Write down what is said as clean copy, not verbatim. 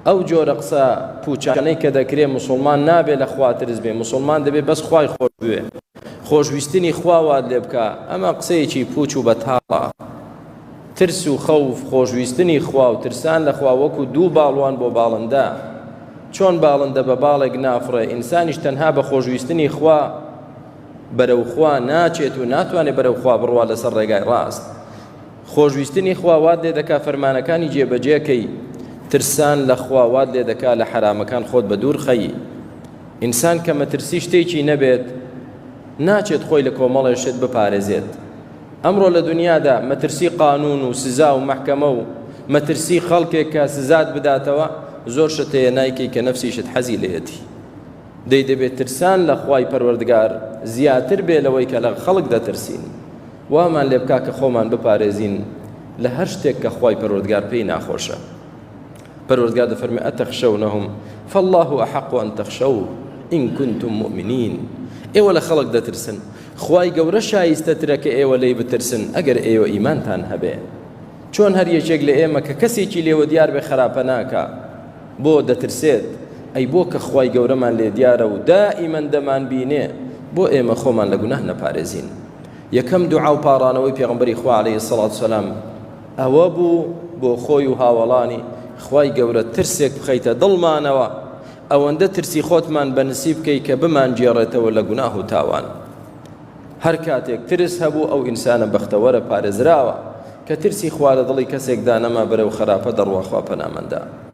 ئەو جۆرە قسە پوچانەی کە دەکرێ موسڵمان نابێ لە خوا ترس بێ، موسڵمان دەبێ بەس خوای خۆش بوێ، خۆشویستنی خوا وات لێ بکە. ئەمە قسەیەکی پوچ و بەتاڵە. ترس و خەوف، خۆشویستنی خوا و ترسان لە خوا وەکو دوو باڵوان بۆ باڵندە. چۆن باڵندە بە باڵێک نافڕێ، ئینسانیش تەنها بە خۆشویستنی خوا بەرەو خوا ناچێت و ناتوانێت بەرەو خوا بڕوا لەسەر ڕێگای ڕاست. خۆشویستنی خوا وات لێ دەکا فەرمانەکانی جێبەجێکەی، ترسان لە خوا وات لێ دەکا لە حرامەکان خۆت بە دوور خەیی. ئینسان کە مەترسی شتێکی نەبێت ناچێت خۆی لە کۆمەڵێشت بپارێزێت. ئەمڕۆ لە دنیادا مەترسی قانون و سزا و مەحکەمە و مەترسی خەڵکێک کە سزات بداتەوە زۆر شتەیە نایکەی کە نەفسیشت حەزی لێتی. دەبێت ترسان لە خوای پەروەردگار زیاتر بێ لەوەی کە لە خەڵک دەترسین. وامان لێ بکا کە خۆمان بپارێزین لە هەر شتێک کە خوای پەروەردگار پێی ناخۆشە. پەروەردگار دەفەرمێ ئەتەخشەونەهم فالله ئەحەق ئەن تەخشەوه ئین کنتم مؤمنین. ئێوە لە خەڵک دەترسن، خوای گەورە شایستەترە کە ئێوە لێی بترسن ئەگەر ئێوە ئیمانتان هەبێ. چۆن هەر یەکێک لە ئێمە کە کەسێکی لێوە دیار بێ خراپە ناکە بۆ دەترسێت، ئەی بۆ کە خوای گەورەمان لێ دیارە و دائیمەن دەمان بینێ بۆ ئێمە خۆمان لە گوناه نەپارێزین. یەکەم دوعا و پاڕانەوەی پێغەمبەری خوا عەلەیهی سەڵات وسەلام ئەوە بوو بۆ خۆی و هاوڵانی خوای گەورە ترسێک بخەیتە دڵمانەوە، ئەوەندە ترسی خۆتمان بەنسیب بکەی کە بمان گێڕێتەوە لە گوناه و تاوان. هەر کاتێک ترس هەبوو ئەو ئینسانە بەختەوەرە پارێزراوە کە ترسی خوا لە دڵی کەسێکدا نەما بەرەو خراپە دەڕوا خوا پەنامەندا.